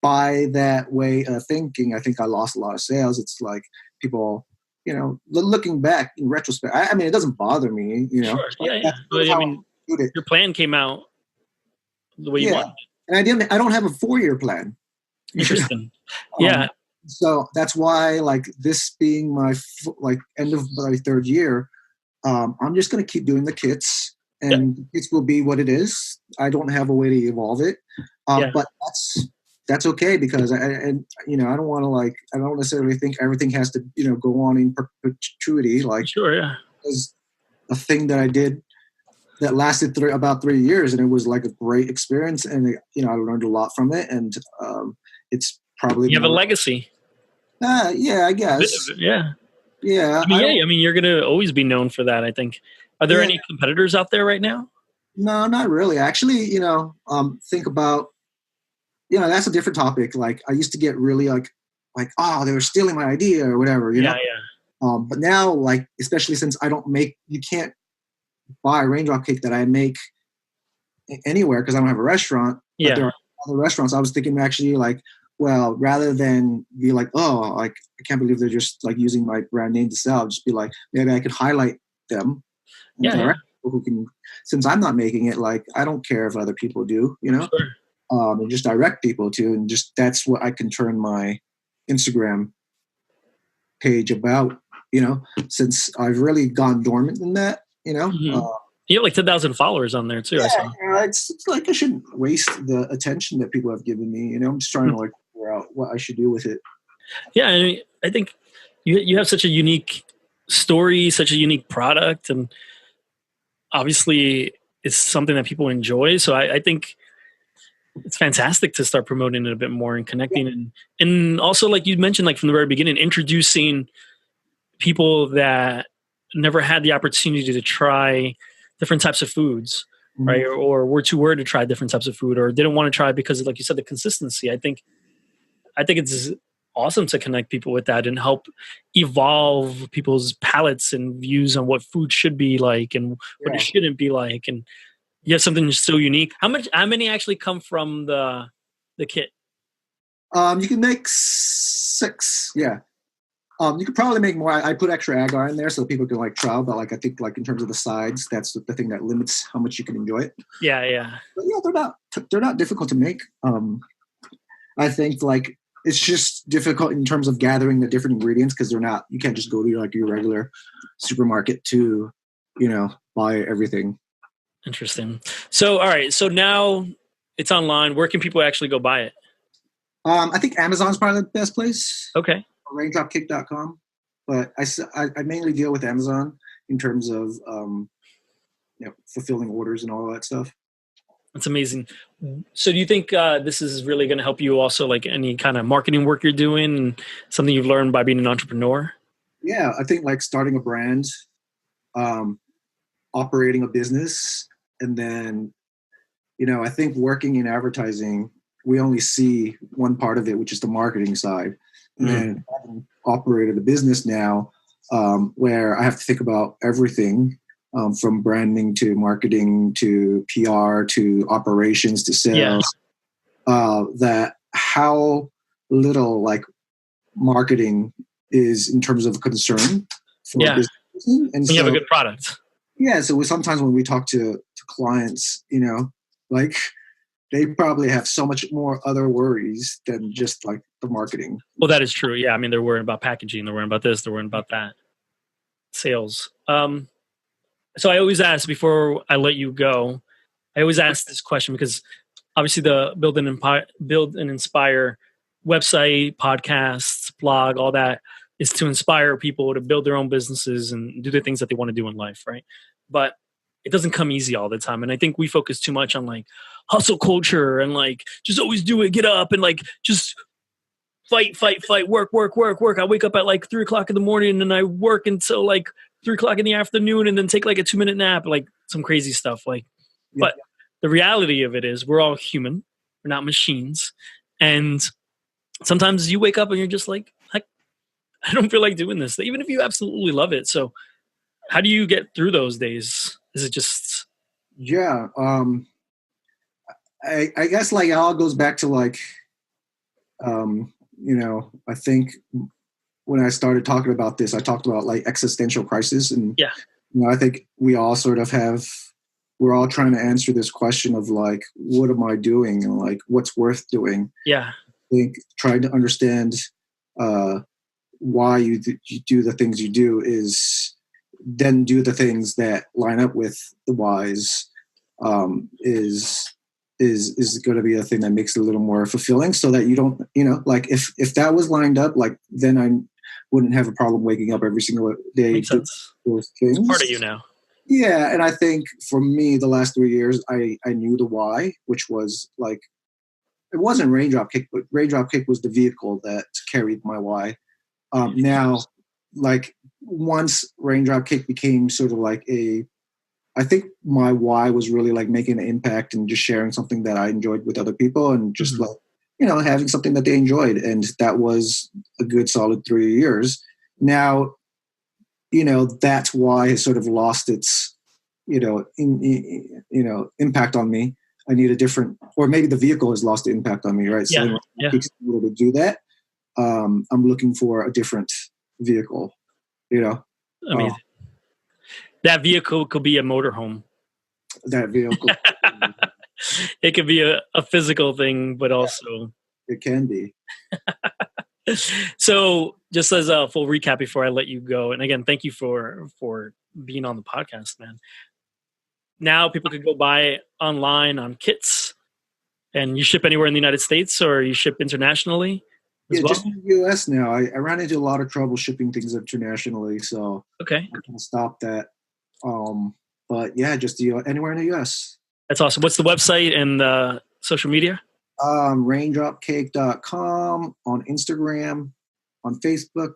by that way of thinking, I think I lost a lot of sales. It's like people, looking back in retrospect, I mean, it doesn't bother me, Sure. Yeah. But I mean, your plan came out the way you wanted. And I don't have a 4-year plan. Interesting. Yeah. So that's why, this being my end of my 3rd year, I'm just going to keep doing the kits, and the kits will be what it is. I don't have a way to evolve it, but that's okay because I don't want to I don't necessarily think everything has to go on in perpetuity. There's a thing that I did that lasted about 3 years, and it was like a great experience, and I learned a lot from it, and it's probably you have a legacy. Yeah, I guess. Yeah. Yeah. I mean, you're going to always be known for that, I think. Are there any competitors out there right now? No, not really. Actually, think about, that's a different topic. Like, I used to get really they were stealing my idea or whatever, know? But now, especially since you can't buy a Raindrop Cake that I make anywhere because I don't have a restaurant. Yeah. But there are other restaurants. I was thinking actually well, rather than be I can't believe they're just using my brand name to sell, just be like, maybe I could highlight them. People who can, since I'm not making it, I don't care if other people do, Sure. And just direct people to, and just, that's what I can turn my Instagram page about, since I've really gone dormant in that, Mm-hmm. You have 10,000 followers on there too. Yeah, it's I shouldn't waste the attention that people have given me. I'm just trying to figure out what I should do with it. Yeah, I think you have such a unique story, such a unique product, and obviously it's something that people enjoy. So I think it's fantastic to start promoting it a bit more and connecting, and also like you mentioned, from the very beginning, introducing people that never had the opportunity to try different types of foods, right? Or were too worried to try different types of food, or didn't want to try because, like you said, the consistency. I think it's awesome to connect people with that and help evolve people's palates and views on what food should be like and what it shouldn't be like. And you have something so unique. How many actually come from the kit? You can make 6. Yeah. You could probably make more. I put extra agar in there so people can like try, but like I think like in terms of the sides, that's the thing that limits how much you can enjoy it. Yeah, yeah. But yeah, they're not difficult to make. I think like it's just difficult in terms of gathering the different ingredients because you can't just go to like your regular supermarket to, buy everything. Interesting. So all right, so now it's online. Where can people actually go buy it? I think Amazon's probably the best place. Okay. Raindropcake.com, but I mainly deal with Amazon in terms of fulfilling orders and all that stuff. That's amazing. So do you think this is really going to help you also, like any kind of marketing work you're doing and something you've learned by being an entrepreneur? Yeah, I think like starting a brand, operating a business, and then, I think working in advertising, we only see one part of it, which is the marketing side. And then having operated a business now, where I have to think about everything from branding to marketing to PR to operations to sales, that how little like marketing is in terms of concern for a business. And when you have a good product. Yeah. So sometimes when we talk to clients, like they probably have so much more other worries than just like the marketing. Well, that is true. Yeah. I mean, they're worrying about packaging. They're worrying about this. They're worrying about that. Sales. So I always ask before I let you go, I always ask this question because obviously the Build and Inspire website, podcasts, blog, all that is to inspire people to build their own businesses and do the things that they want to do in life. Right. But it doesn't come easy all the time. And I think we focus too much on like hustle culture and like, just always do it, get up and like, just fight, work. I wake up at like 3:00 in the morning and I work until like 3:00 in the afternoon and then take like a 2-minute nap, like some crazy stuff. Like, but the reality of it is we're all human. We're not machines. And sometimes you wake up and you're just like, I don't feel like doing this, even if you absolutely love it. So how do you get through those days? Is it just... Yeah. I guess like it all goes back to like, I think when I started talking about this, I talked about like existential crisis. And, I think we all sort of we're all trying to answer this question of like, what am I doing? And like, what's worth doing? Yeah. I think trying to understand why you do the things you do is then do the things that line up with the whys is going to be a thing that makes it a little more fulfilling so that you don't, like if that was lined up, like then I wouldn't have a problem waking up every single day. Makes sense. Those things. It's part of you now. Yeah. And I think for me, the last 3 years, I knew the why, which was like, it wasn't Raindrop Cake, but Raindrop Cake was the vehicle that carried my why. Now, like once Raindrop Cake became sort of like I think my why was really like making an impact and just sharing something that I enjoyed with other people and just like, having something that they enjoyed. And that was a good solid 3 years. Now, that's why it sort of lost its, impact on me. I need a different, or maybe the vehicle has lost the impact on me, right? Yeah. So it takes a little to do that. I'm looking for a different vehicle, Amazing. That vehicle could be a motorhome. That vehicle. It could be a physical thing, but also... It can be. So just as a full recap before I let you go, and again, thank you for being on the podcast, man. Now people could go buy online on kits, and you ship anywhere in the United States or you ship internationally as well? Just in the U.S. now. I ran into a lot of trouble shipping things internationally, so okay, I can stop that. But yeah, just anywhere in the U.S. That's awesome. What's the website and social media? Raindropcake.com on Instagram, on Facebook,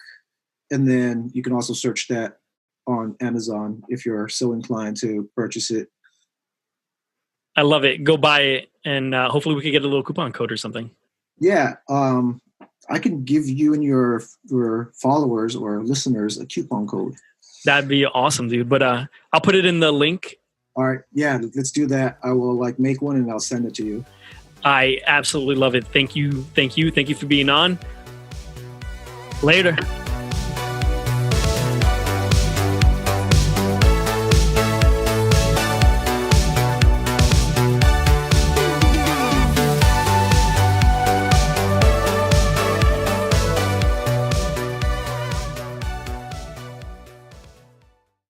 and then you can also search that on Amazon if you're so inclined to purchase it. I love it. Go buy it, and hopefully we could get a little coupon code or something. Yeah, I can give you and your followers or listeners a coupon code. That'd be awesome, dude. But I'll put it in the link. All right, yeah, let's do that. I will make one and I'll send it to you. I absolutely love it. Thank you for being on. Later.